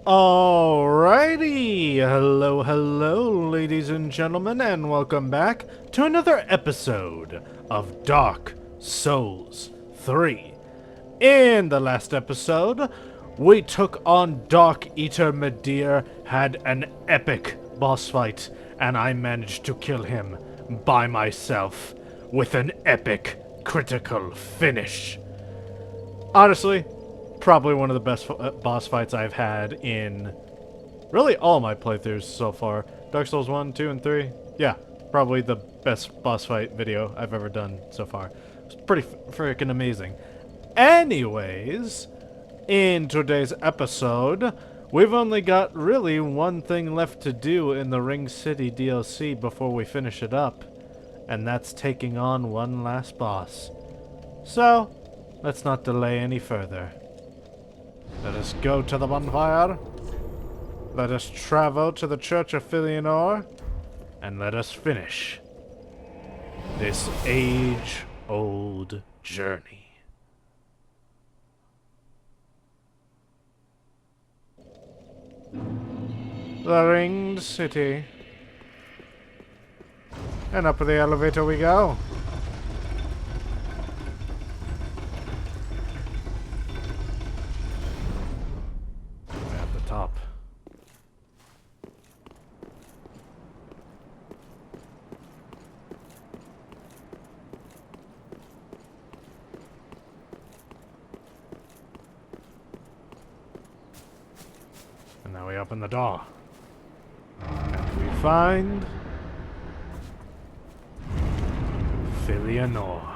Alrighty, hello, ladies and gentlemen, and welcome back to another episode of Dark Souls 3. In the last episode, we took on Dark Eater Medir, had an epic boss fight, and I managed to kill him by myself with an epic critical finish. Honestly, probably one of the best boss fights I've had in really all my playthroughs so far. Dark Souls 1, 2, and 3. Yeah, probably the best boss fight video I've ever done so far. It's pretty freaking amazing. Anyways, in today's episode, we've only got really one thing left to do in the Ring City DLC before we finish it up, and that's taking on one last boss. So, let's not delay any further. Let us go to the bonfire. Let us travel to the Church of Filianor. And let us finish this age-old journey. The Ringed City. And up the elevator we go. At the top. And now we open the door. And we find Filianor.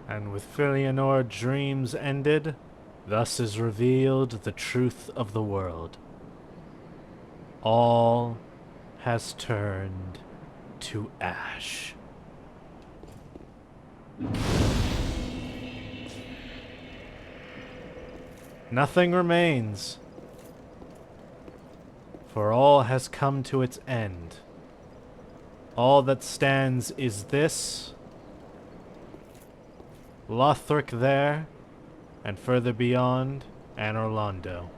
And with Filianor dreams ended, thus is revealed the truth of the world. All has turned to ash. Nothing remains, for all has come to its end. All that stands is this, Lothric there, and further beyond, Anor Londo.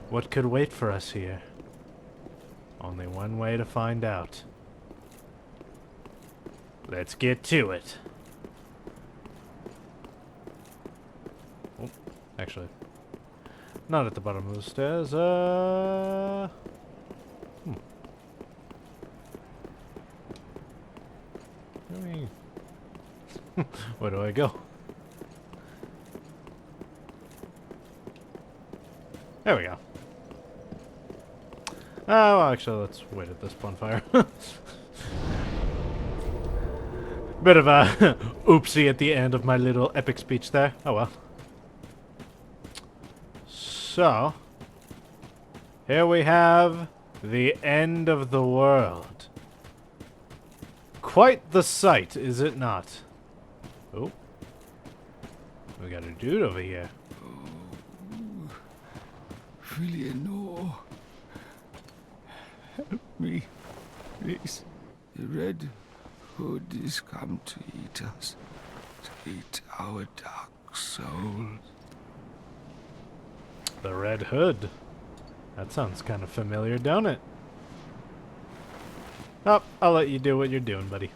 What could wait for us here? Only one way to find out. Let's get to it. Oh, actually, not at the bottom of the stairs. Where do I go? There we go. Oh, well, actually, let's wait at this bonfire. Bit of a oopsie at the end of my little epic speech there. Oh well. So, here we have the end of the world. Quite the sight, is it not? Oh. We got a dude over here. Filianor, help me, please. The Red Hood is come to eat us, to eat our dark souls. The Red Hood. That sounds kind of familiar, don't it? Oh, I'll let you do what you're doing, buddy.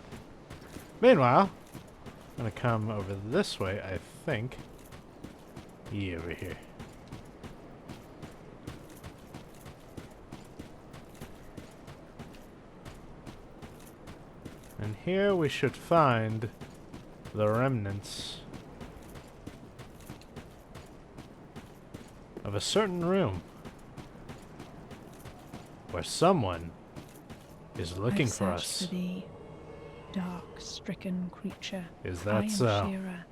Meanwhile, I'm gonna come over this way, I think. Yeah, over here. And here we should find the remnants of a certain room where someone is looking for I've us. searched for thee, dark, stricken creature. Is I that am so? Shira,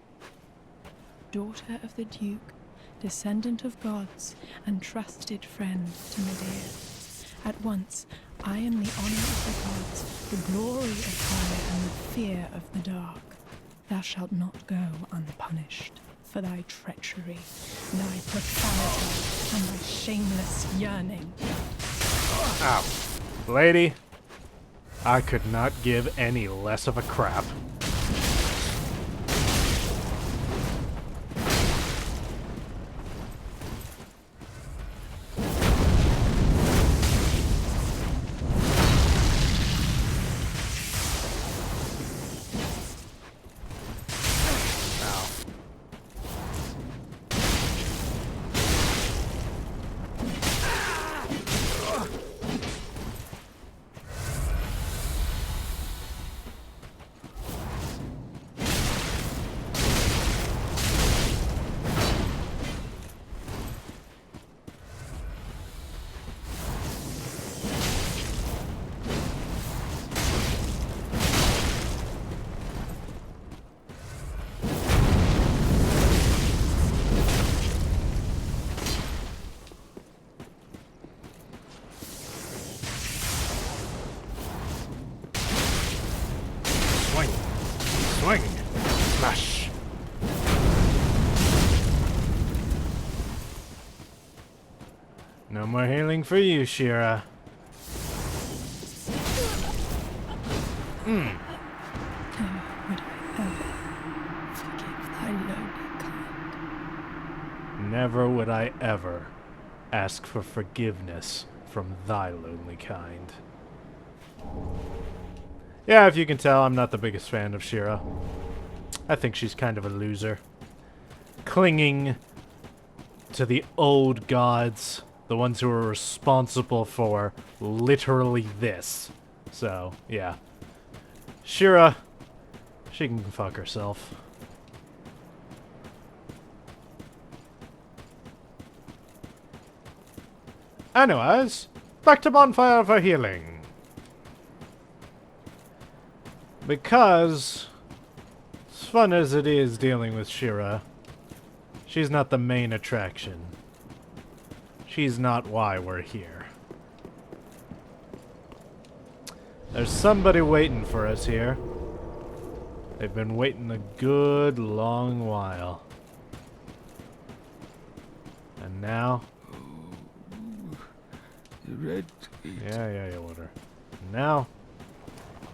daughter of the Duke, descendant of gods, and trusted friend to Medea. At once, I am the honor of the gods, the glory of fire, and the fear of the dark. Thou shalt not go unpunished for thy treachery, thy profanity, and thy shameless yearning. Ow. Lady, I could not give any less of a crap. Swing. Swing. Smash. No more healing for you, Shira. Would I ever forgive thy lowly kind? Never would I ever ask for forgiveness from thy lonely kind. Yeah, if you can tell, I'm not the biggest fan of Shira. I think she's kind of a loser. Clinging to the old gods, the ones who are responsible for literally this. So, yeah. Shira, she can fuck herself. Anyways, back to Bonfire for healing. Because, as fun as it is dealing with Shira, she's not the main attraction. She's not why we're here. There's somebody waiting for us here. They've been waiting a good long while. And now... The Red Gate. Yeah, whatever. Now,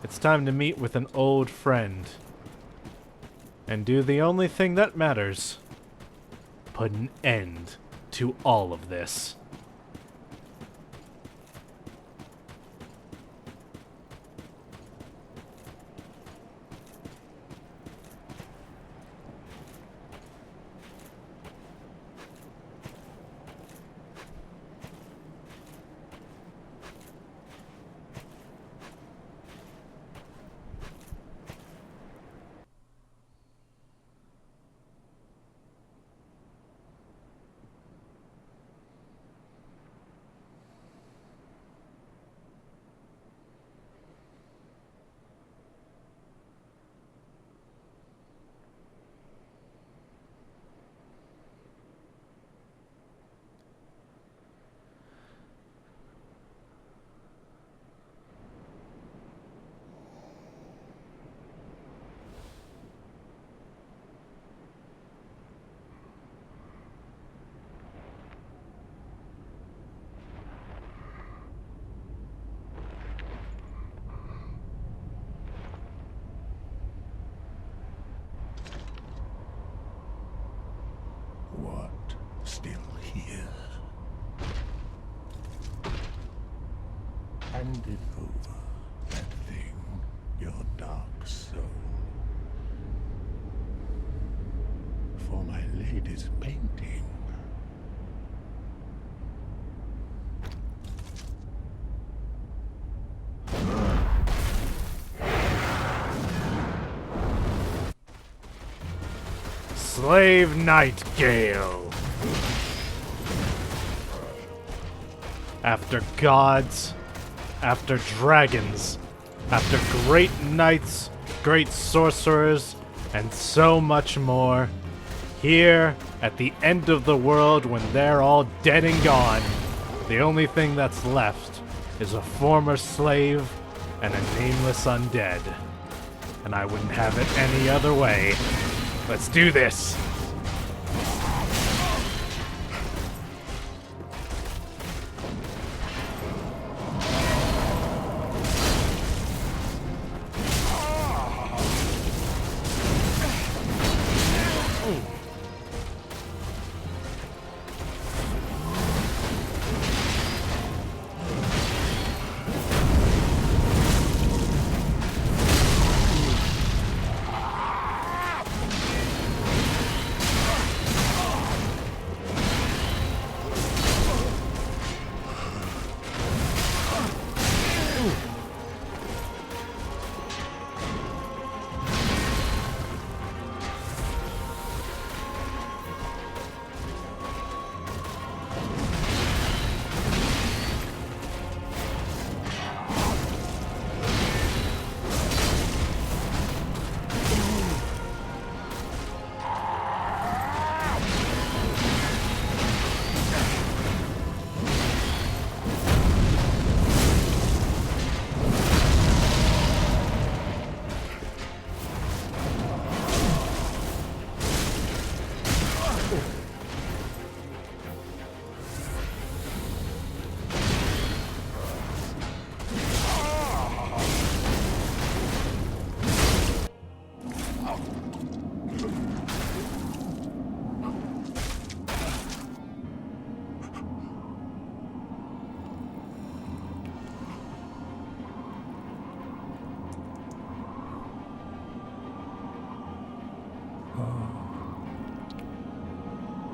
it's time to meet with an old friend. And do the only thing that matters. Put an end to all of this. still here. Hand it over, that thing, your dark soul. For my lady's painting. Slave Nightingale. After gods, after dragons, after great knights, great sorcerers, and so much more, here at the end of the world when they're all dead and gone, the only thing that's left is a former slave and a nameless undead. And I wouldn't have it any other way. Let's do this!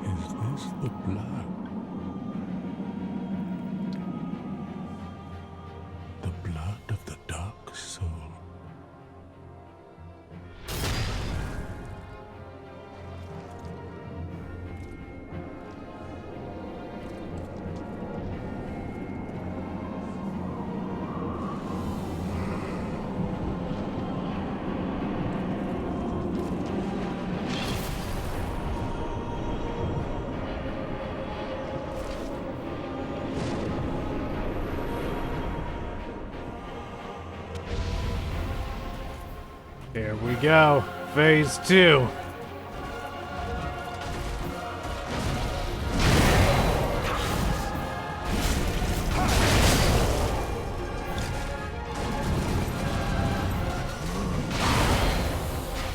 Is this the blood? The blood of the dark soul. Here we go. Phase 2.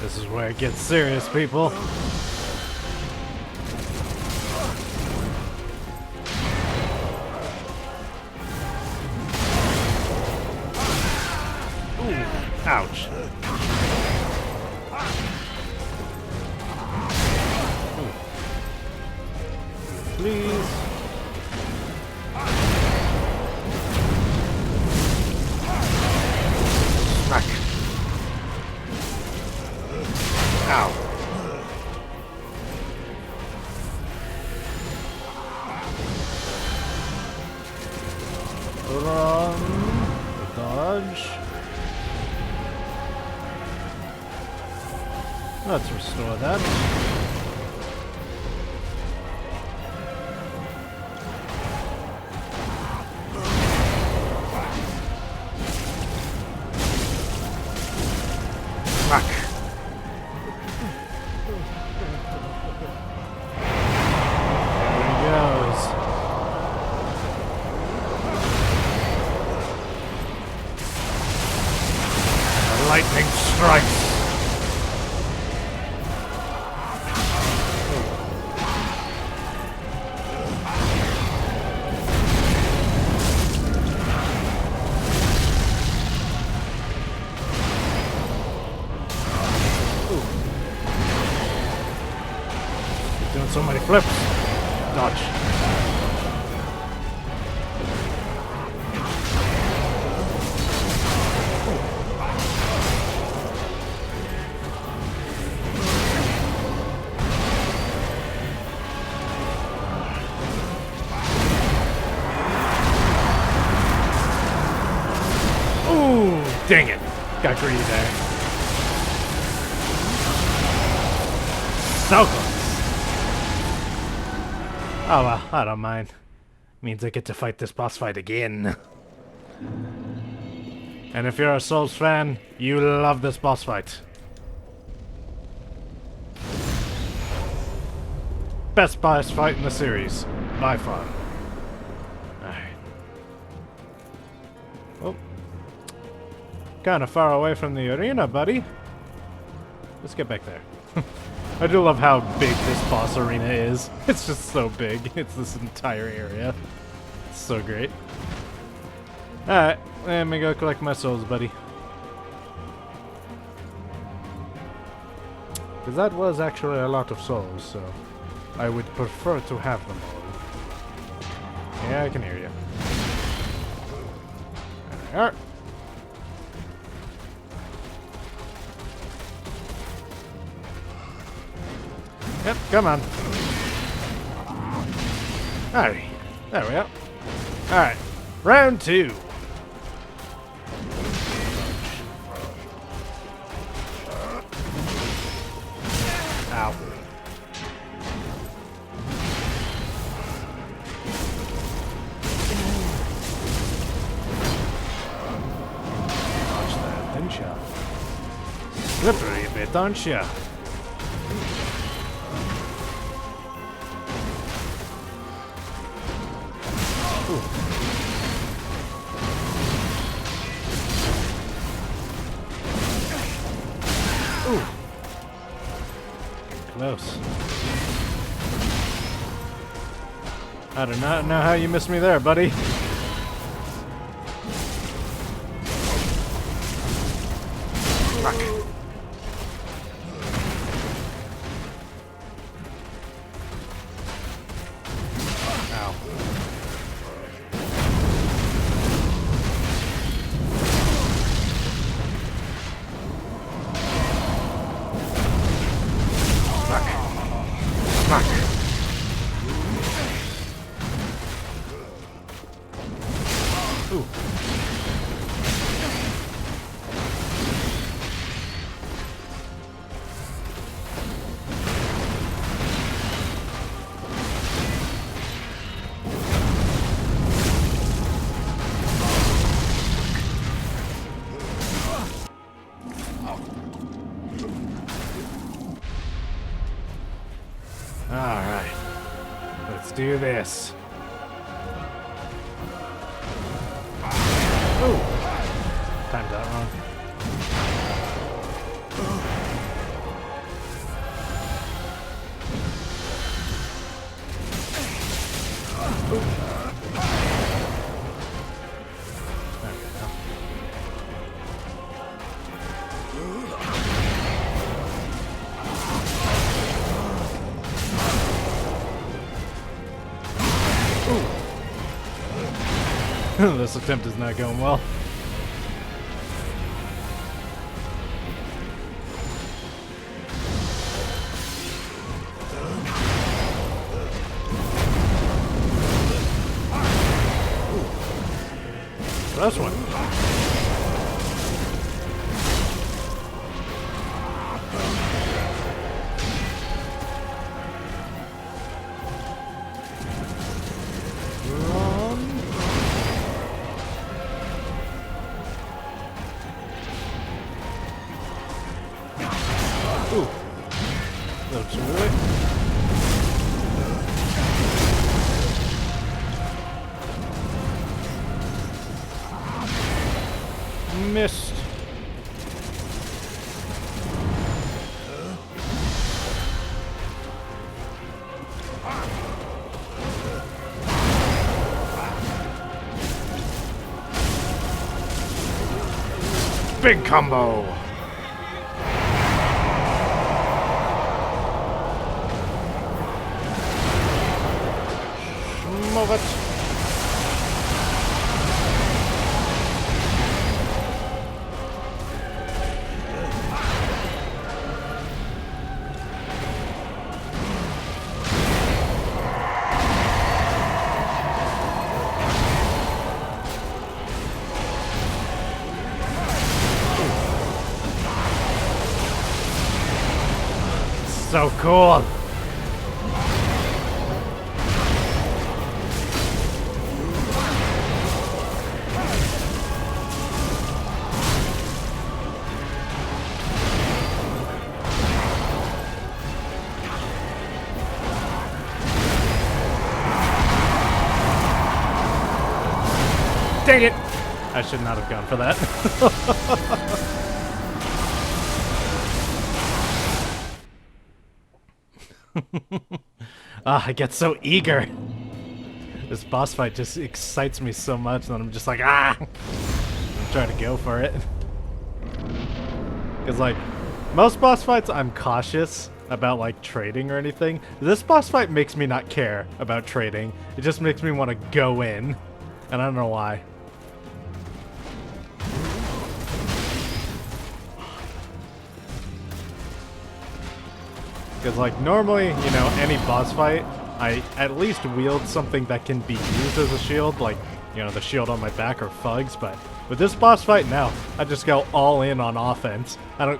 This is where it gets serious, people. Ooh, ouch. Please. Smack. Ow. Run. Dodge. Let's restore that. Smack. There he goes. The lightning strikes. Doing so many flips. Dodge. Ooh, dang it. Got greedy there. So close. Oh well, I don't mind. Means I get to fight this boss fight again. And if you're a Souls fan, you love this boss fight. Best boss fight in the series, by far. Alright. Oh. Kinda far away from the arena, buddy. Let's get back there. I do love how big this boss arena is. It's just so big. It's this entire area. It's so great. Alright, let me go collect my souls, buddy. Because that was actually a lot of souls, so I would prefer to have them all. Yeah, I can hear you. There they are. Yep, come on. Alright, there we go. Alright, round 2. Ow. Watch that, didn't ya? Slippery a bit, aren't ya? Ooh. Close. I do not know how you missed me there, buddy. Fuck. Ow. Fuck. Ooh. Alright. Let's do this. Ooh. Timed that wrong. This attempt is not going well. Close one. Ooh. That's right. Missed. Big combo. move it. So cool. Dang it! I should not have gone for that. I get so eager. This boss fight just excites me so much that I'm just like, I'm trying to go for it. Because, like, most boss fights, I'm cautious about, like, trading or anything. This boss fight makes me not care about trading. It just makes me want to go in. And I don't know why. Because, like, normally, you know, any boss fight, I at least wield something that can be used as a shield, like, you know, the shield on my back or thugs, but with this boss fight, no. I just go all in on offense. I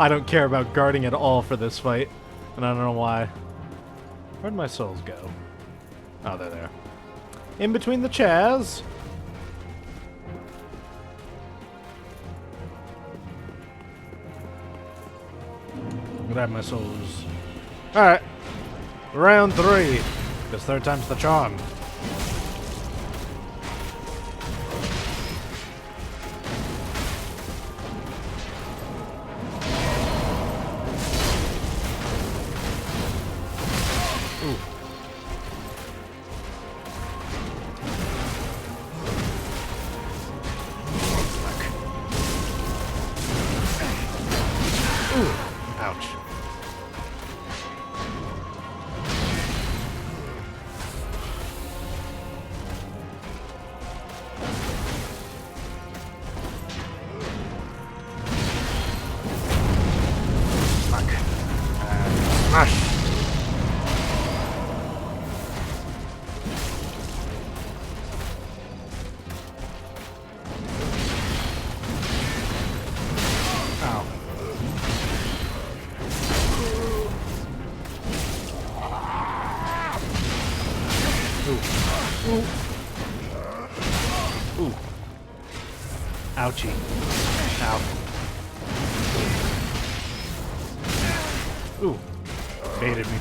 don't care about guarding at all for this fight, and I don't know why. Where'd my souls go? Oh, they're there. In between the chairs. Grab my souls. Alright. Round 3. This third time's the charm. Ooh. Ooh. Ouch. Smash! Ow. Ooh. Ooh. Ooh. Ouchie. Ow. Ooh. Baited me.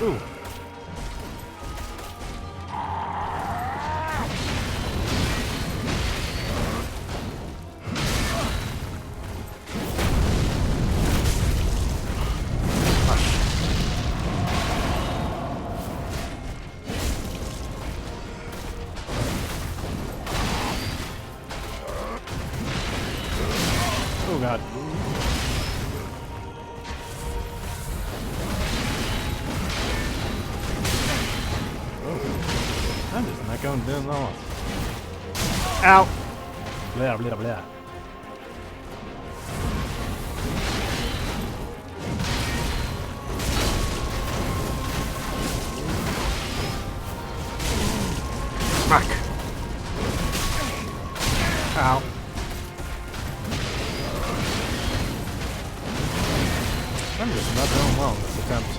Ooh. Oh god. Oh. I'm just not going down low. Ow! Blah blah blah. Smack! Ow. I'm just not doing well in this attempt.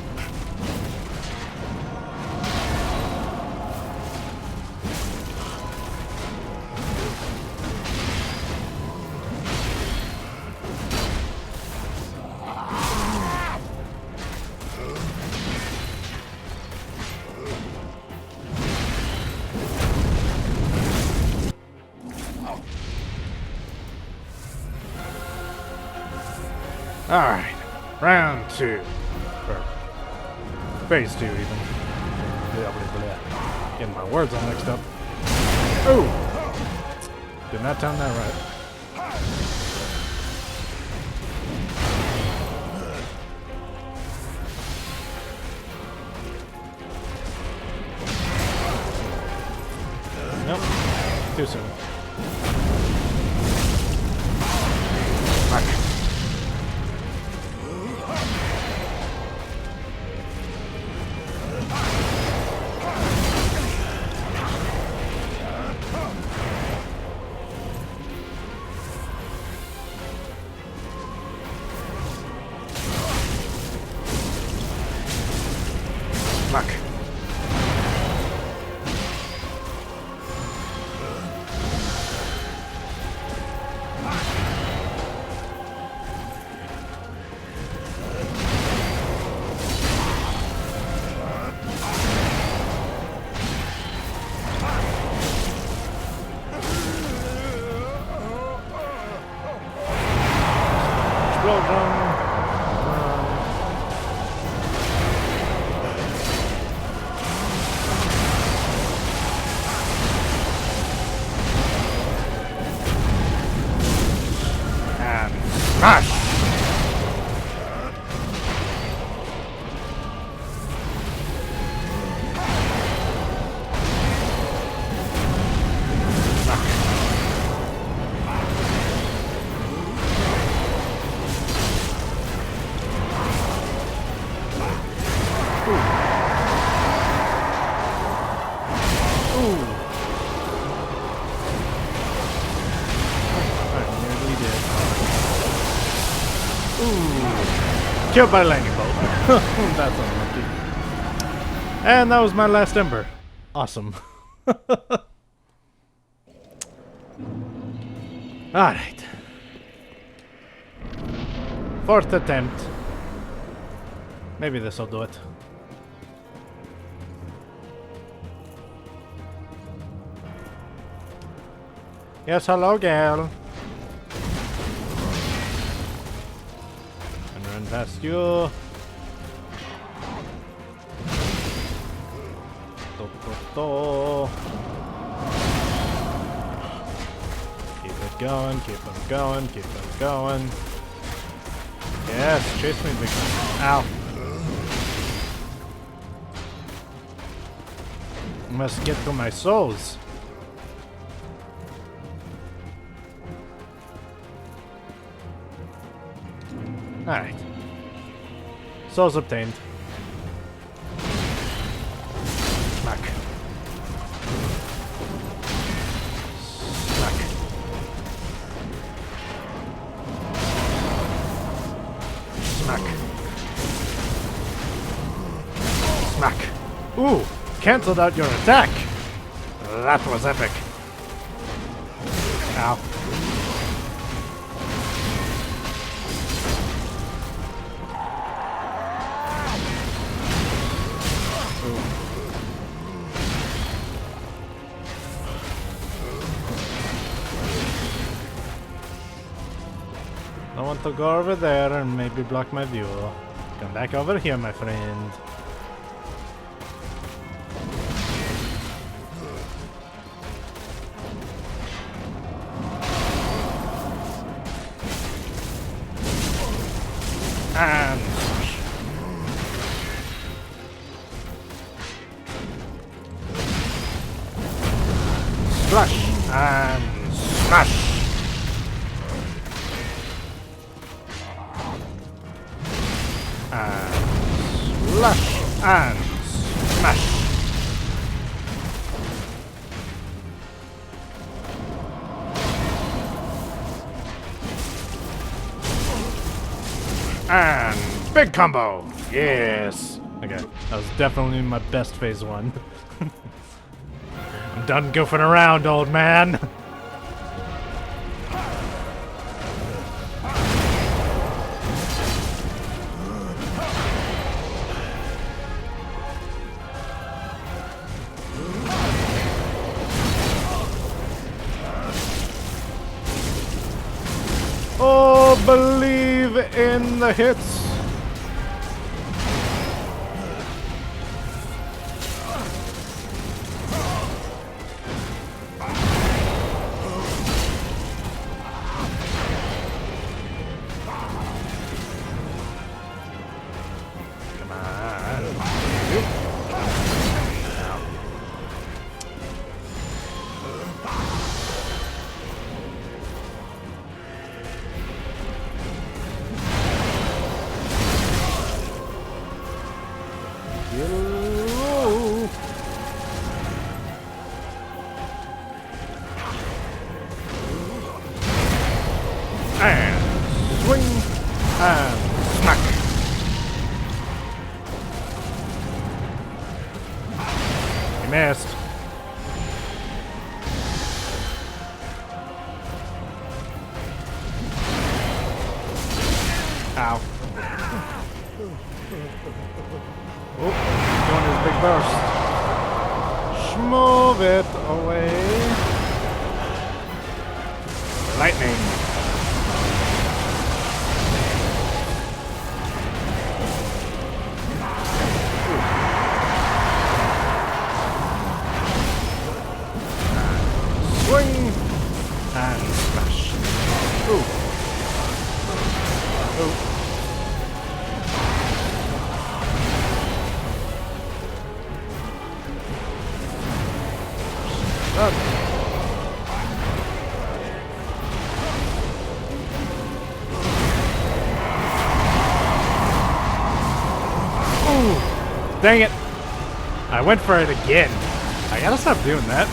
Alright, round 2. Or phase 2 even. Blah, blah, blah. Getting my words all mixed up. Oh! Did not time that right. Nope. Too soon. Fuck. Fuck. Explosion. And smash! Killed by lightning bolt. That's unlucky. And that was my last ember. Awesome. Alright. Fourth attempt. Maybe this'll do it. Yes, hello, gal. Run past you. Keep it going, keep it going, keep it going. Yes, chase me, big man. Ow. Must get to my souls. Alright. Souls obtained. Smack. Smack. Smack. Smack. Ooh! Cancelled out your attack! That was epic. Ow. I want to go over there and maybe block my view. Come back over here, my friend. And splash and smash. And slash and smash. And big combo. Yes. Okay, that was definitely my best phase one. I'm done goofing around, old man. Oh, believe in the hits. Hello. And swing and smack. He missed. Ow. Oh, doing his big burst. Shmove it away. Lightning. Swing and smash. Ooh. Ooh. Up. Ooh. Dang it. I went for it again. I gotta stop doing that.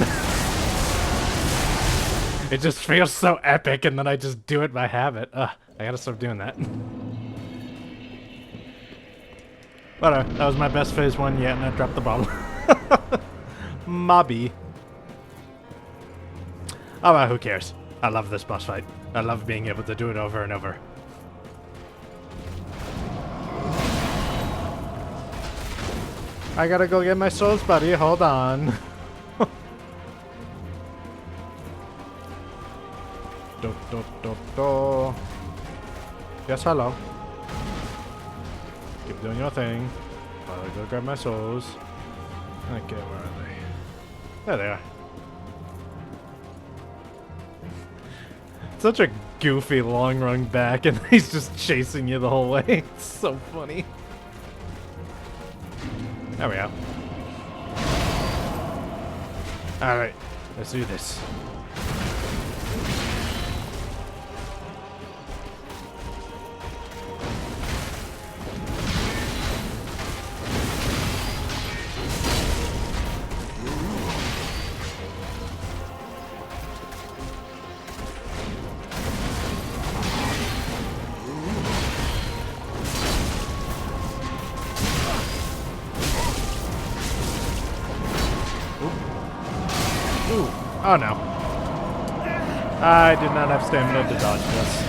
It just feels so epic, and then I just do it by habit. Ugh, I gotta stop doing that. Whatever, that was my best phase 1 yet, and I dropped the bottle. Mobby. Oh well, who cares? I love this boss fight. I love being able to do it over and over. I gotta go get my souls, buddy. Hold on. Do, do, do, do. Yes, hello. Keep doing your thing. I'll go grab my souls. Okay, where are they? There they are. Such a goofy long run back, and he's just chasing you the whole way. It's so funny. There we go. Alright, let's do this. Ooh. Oh no. I did not have stamina to dodge this.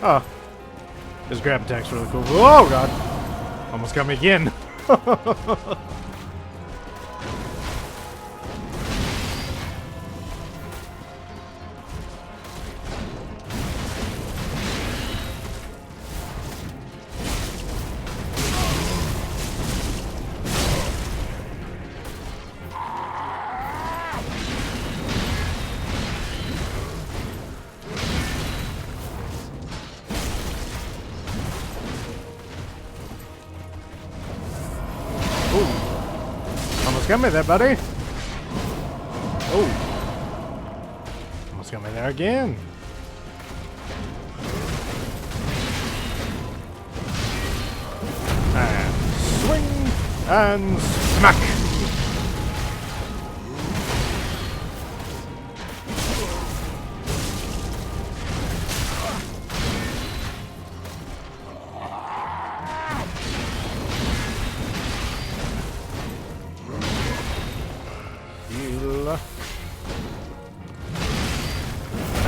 Oh. His grab attack's really cool. Oh god. Almost got me again. Almost got me there, buddy. Oh. Almost got me there again. And swing and smack.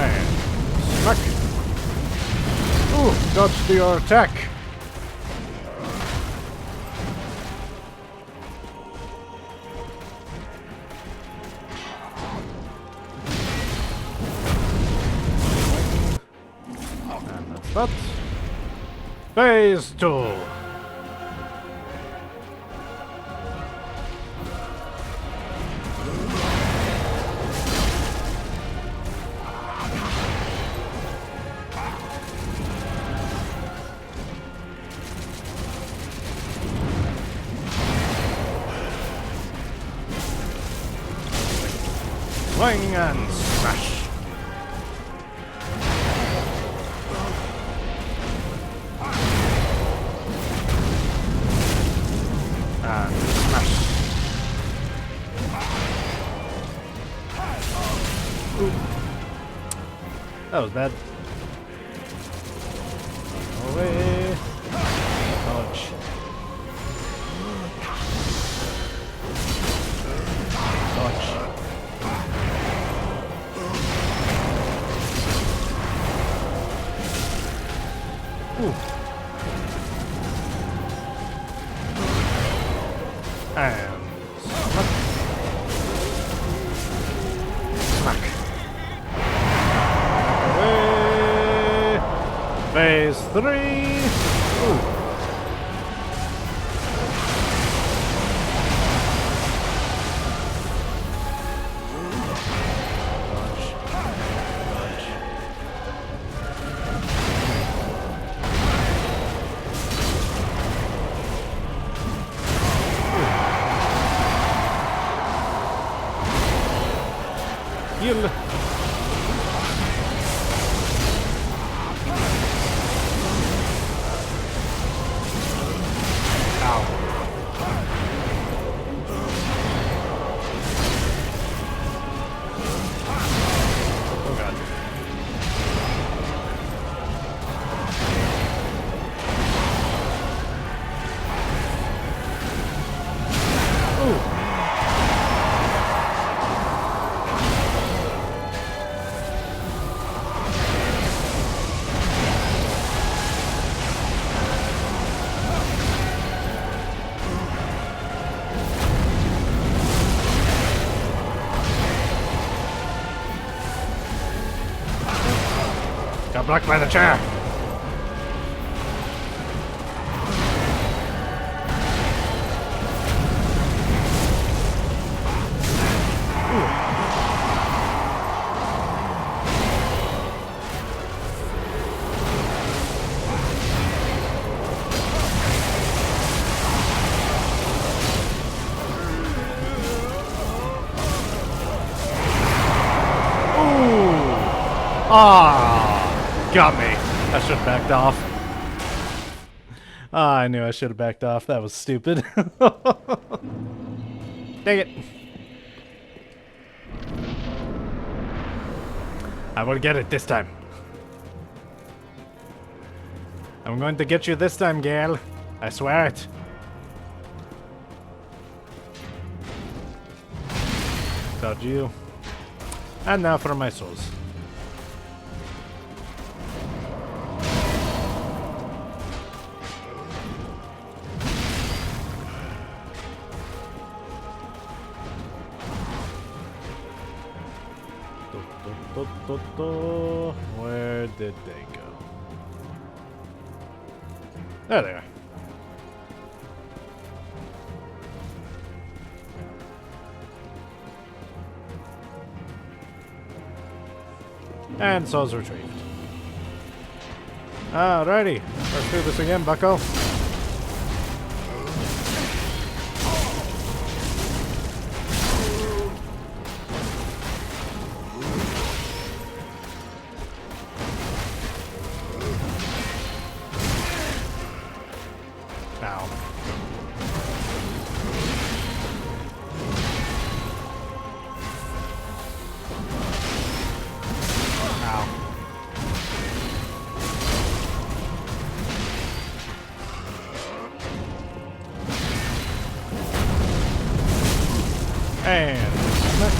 And smack. Ooh, dodged your attack. And that's that. Phase 2. Swing and smash. That was bad. Away. Dodge. Dodge. Ooh. And smack. Away. Phase 3. Ooh. Dodge. Dodge. Heal. Oh god. Ooh. Got blocked by the chair. Ah, got me. I should have backed off. Ah, I knew I should have backed off. That was stupid. Dang it. I will get it this time. I'm going to get you this time, Gale. I swear it. Dodge you. And now for my souls. Where did they go? There they are. And souls retrieved. Alrighty, let's do this again, bucko. Ow. Ow. And smack.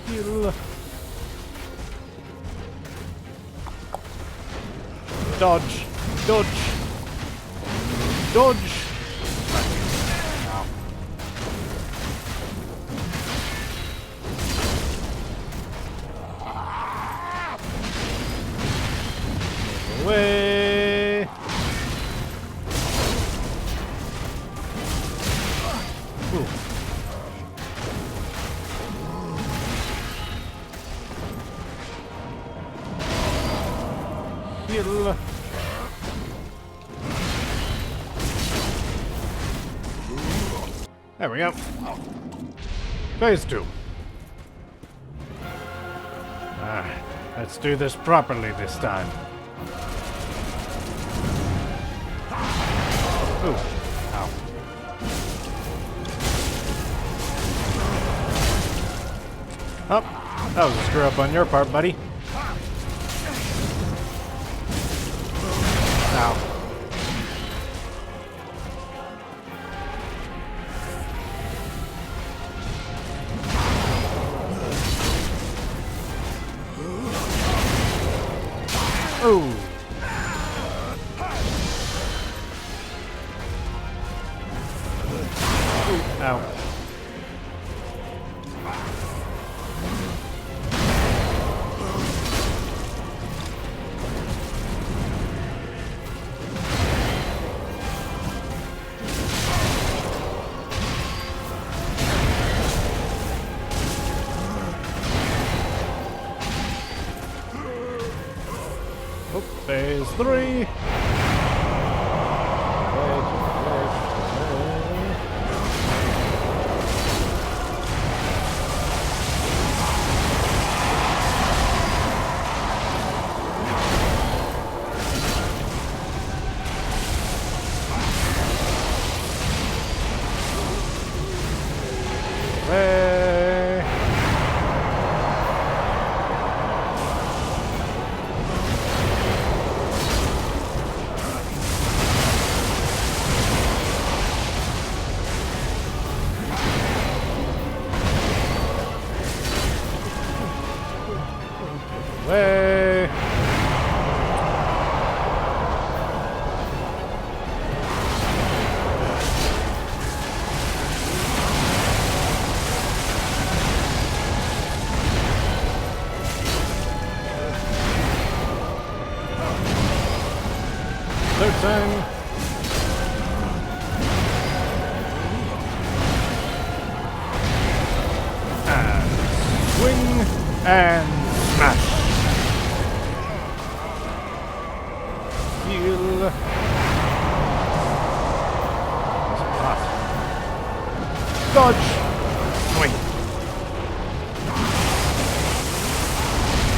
Heal. Dodge. Dodge. Dodge. Ow. Away. Ooh. Heal. There we go. Phase 2. Let's do this properly this time. Ooh. Ow. Oh, that was a screw up on your part, buddy. Ow. Ooh. Ow. Oh, phase 3. Way. Way. Third time. And swing and smash. Heal. Hot. Dodge. Swing.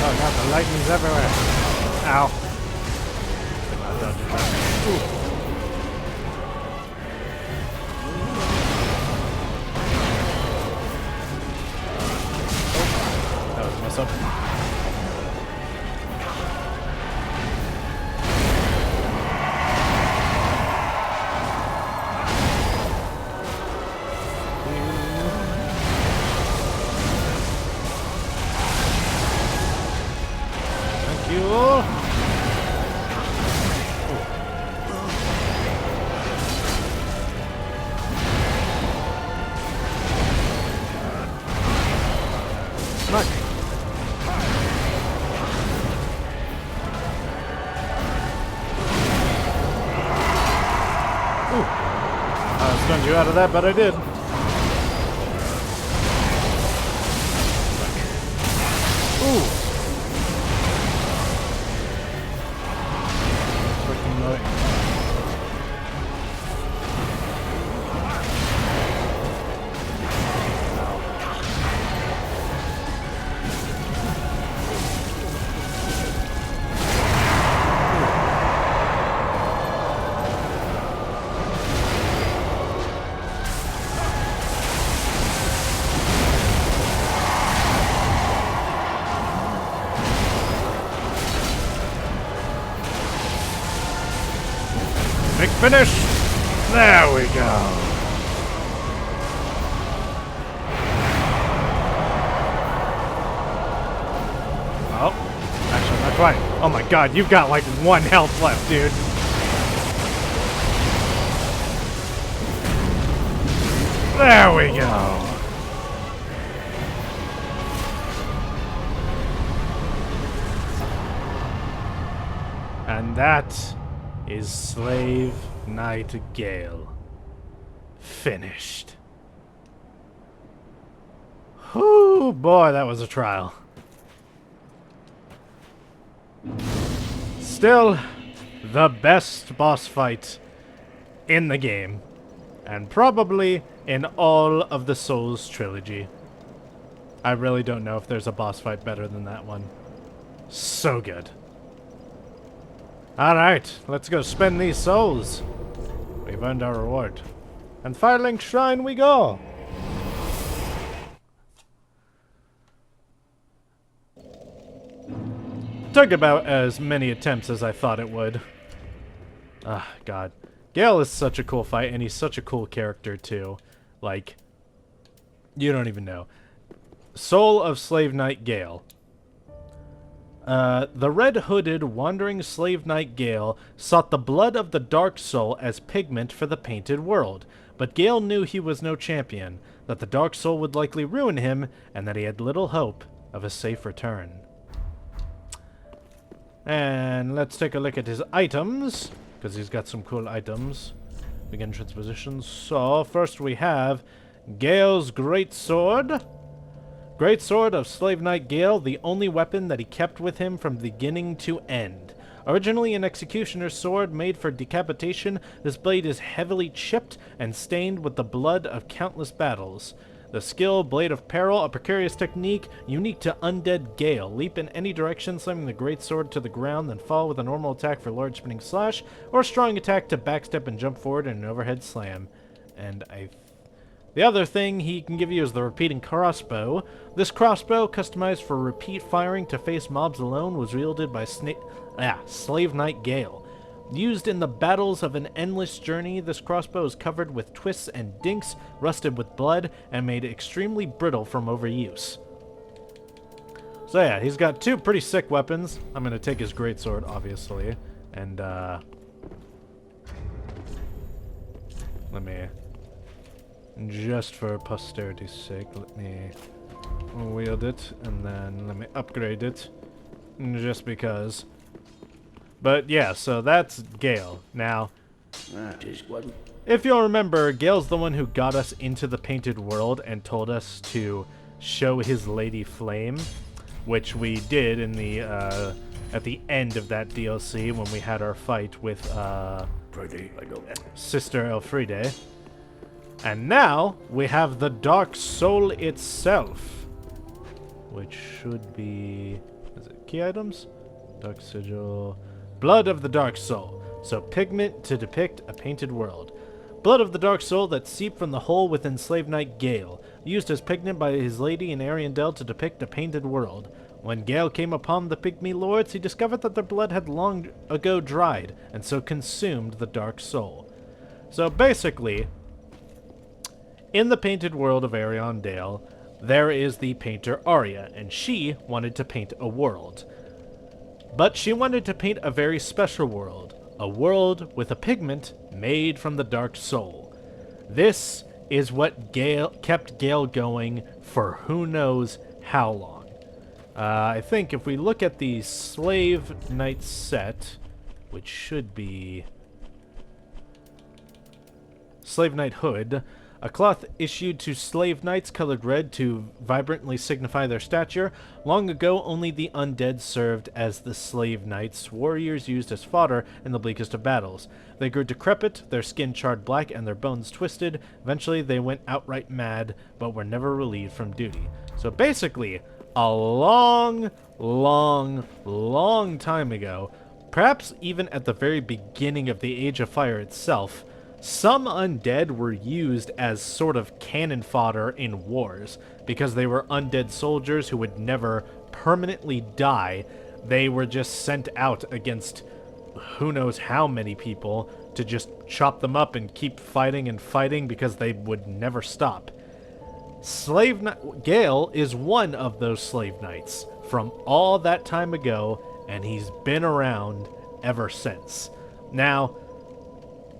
Oh god, the lightning's everywhere. Ow. That was a mess up. Thank you. Smack. Ooh. I stunned you out of that, but I did. Ooh. Freaking annoying. Big finish. There we go. Oh, actually not quite. Oh my god, you've got like 1 health left, dude. There we go. And that is Slave Knight Gale. Finished. Whoo, boy, that was a trial. Still, the best boss fight in the game. And probably in all of the Souls trilogy. I really don't know if there's a boss fight better than that one. So good. Alright, let's go spend these souls. We've earned our reward. And Firelink Shrine we go! Took about as many attempts as I thought it would. Ah, God. Gale is such a cool fight, and he's such a cool character, too. Like, you don't even know. Soul of Slave Knight Gale. The red-hooded wandering slave knight Gale sought the blood of the Dark Soul as pigment for the painted world, but Gale knew he was no champion, that the Dark Soul would likely ruin him, and that he had little hope of a safe return. And let's take a look at his items, because he's got some cool items. Begin transpositions. So, first we have Gale's Great Sword. Great Sword of Slave Knight Gale, the only weapon that he kept with him from beginning to end. Originally an executioner's sword made for decapitation, this blade is heavily chipped and stained with the blood of countless battles. The skill, Blade of Peril, a precarious technique unique to Undead Gale. Leap in any direction, slamming the great sword to the ground, then fall with a normal attack for large spinning slash, or a strong attack to backstep and jump forward in an overhead slam. And the other thing he can give you is the repeating crossbow. This crossbow, customized for repeat firing to face mobs alone, was wielded by Slave Knight Gale. Used in the battles of an endless journey, this crossbow is covered with twists and dinks, rusted with blood, and made extremely brittle from overuse. So yeah, he's got two pretty sick weapons. I'm going to take his greatsword, obviously, and let me, just for posterity's sake, let me wield it, and then let me upgrade it, just because. But yeah, so that's Gale. Now, if you'll remember, Gale's the one who got us into the painted world and told us to show his Lady Flame, which we did in the at the end of that DLC when we had our fight with Sister Elfride. And now we have the Dark Soul itself, which should be, is it key items? Dark Sigil. Blood of the Dark Soul. So pigment to depict a painted world. Blood of the Dark Soul that seeped from the hole within Slave Knight Gale. Used as pigment by his lady in Ariandel to depict a painted world. When Gale came upon the Pygmy Lords, he discovered that their blood had long ago dried, and so consumed the Dark Soul. So basically, in the painted world of Ariandel, there is the painter Aria, and she wanted to paint a world. But she wanted to paint a very special world, a world with a pigment made from the Dark Soul. This is what kept Gale going for who knows how long. I think if we look at the Slave Knight set, which should be Slave Knight Hood, a cloth issued to slave knights colored red to vibrantly signify their stature. Long ago, only the undead served as the slave knights, warriors used as fodder in the bleakest of battles. They grew decrepit, their skin charred black, and their bones twisted. Eventually, they went outright mad, but were never relieved from duty. So basically, a long time ago, perhaps even at the very beginning of the Age of Fire itself, some undead were used as sort of cannon fodder in wars, because they were undead soldiers who would never permanently die. They were just sent out against who knows how many people to just chop them up and keep fighting and fighting because they would never stop. Gale is one of those slave knights from all that time ago, and he's been around ever since. Now,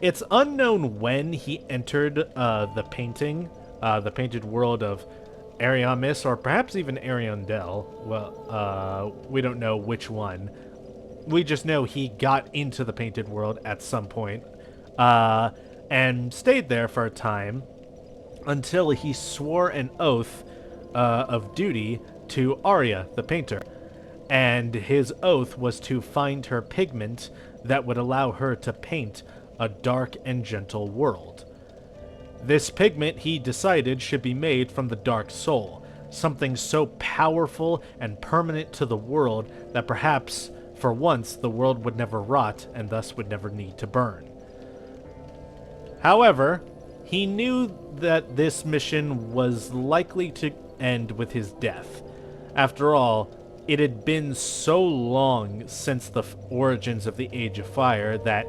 it's unknown when he entered the painted world of Ariamis, or perhaps even Ariandel. Well, we don't know which one. We just know he got into the painted world at some point, and stayed there for a time until he swore an oath of duty to Aria, the painter. And his oath was to find her pigment that would allow her to paint a dark and gentle world. This pigment, he decided, should be made from the Dark Soul. something so powerful and permanent to the world that perhaps, for once, the world would never rot and thus would never need to burn. However, he knew that this mission was likely to end with his death. After all, it had been so long since the origins of the Age of Fire that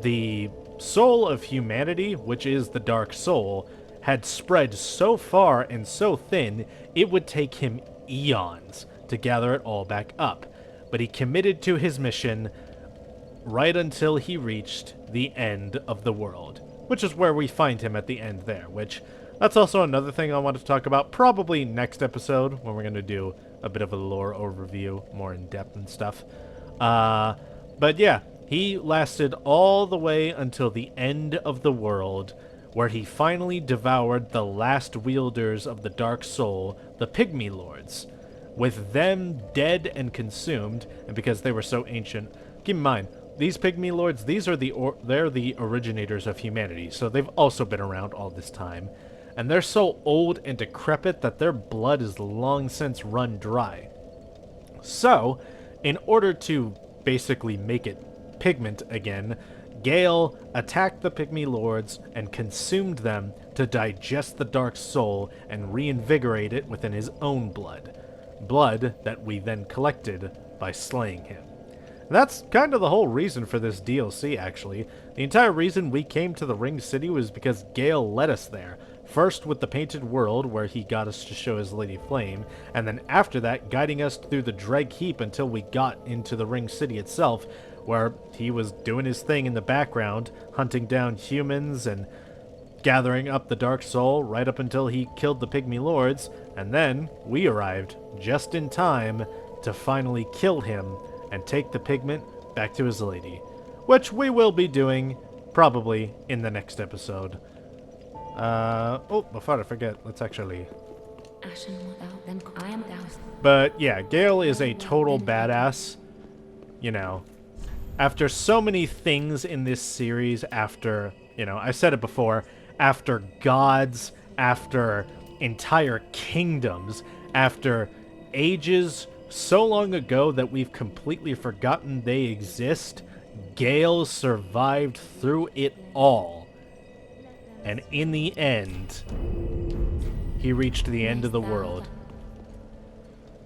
the soul of humanity, which is the Dark Soul, had spread so far and so thin, it would take him eons to gather it all back up. But he committed to his mission right until he reached the end of the world, which is where we find him at the end there, which that's also another thing I want to talk about probably next episode when we're going to do a bit of a lore overview, more in depth and stuff. But yeah, he lasted all the way until the end of the world, where he finally devoured the last wielders of the Dark Soul, the Pygmy Lords. With them dead and consumed, and because they were so ancient, keep in mind, these Pygmy Lords, they're the originators of humanity, so they've also been around all this time. And they're so old and decrepit that their blood is long since run dry. So, in order to basically make it pigment again, Gale attacked the Pygmy Lords and consumed them to digest the Dark Soul and reinvigorate it within his own blood. Blood that we then collected by slaying him. That's kind of the whole reason for this DLC, actually. The entire reason we came to the Ring City was because Gale led us there. First with the Painted World, where he got us to show his Lady Flame, and then after that, guiding us through the Dreg Heap until we got into the Ring City itself, where he was doing his thing in the background, hunting down humans and gathering up the Dark Soul right up until he killed the Pygmy Lords, and then we arrived just in time to finally kill him and take the pigment back to his lady, which we will be doing probably in the next episode. Before I forget, let's actually... But yeah, Gale is a total badass, you know. After so many things in this series, after, you know, I said it before, after gods, after entire kingdoms, after ages so long ago that we've completely forgotten they exist, Gale survived through it all. And in the end, he reached the end of the world.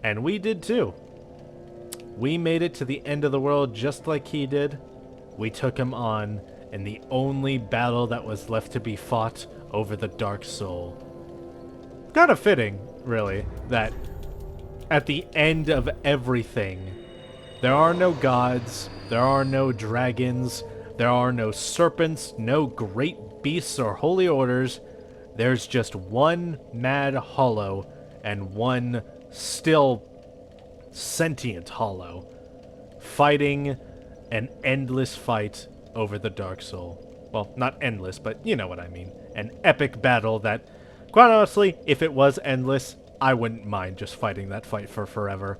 And we did too. We made it to the end of the world just like he did. We took him on in the only battle that was left to be fought over the Dark Soul. Kind of fitting, really, that at the end of everything, there are no gods, there are no dragons, there are no serpents, no great beasts or holy orders. There's just one mad hollow and one still sentient hollow fighting an endless fight over the Dark Soul. Well, not endless, but you know what I mean. An epic battle that, quite honestly, if it was endless, I wouldn't mind just fighting that fight for forever.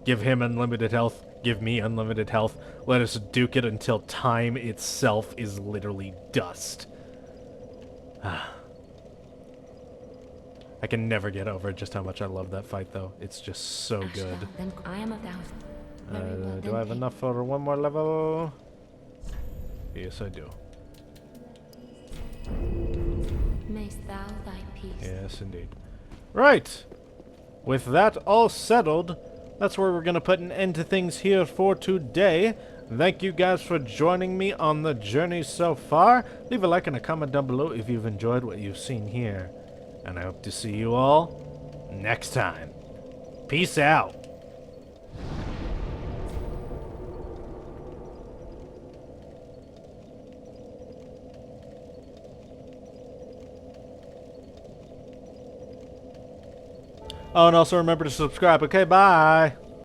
Give him unlimited health, give me unlimited health. Let us duke it until time itself is literally dust. I can never get over just how much I love that fight, though. It's just so good. Do I have enough for one more level? Yes, I do. Mayst thou thy peace. Yes, indeed. Right. With that all settled, that's where we're going to put an end to things here for today. Thank you guys for joining me on the journey so far. Leave a like and a comment down below if you've enjoyed what you've seen here. And I hope to see you all next time. Peace out. Oh, and also remember to subscribe. Okay, bye.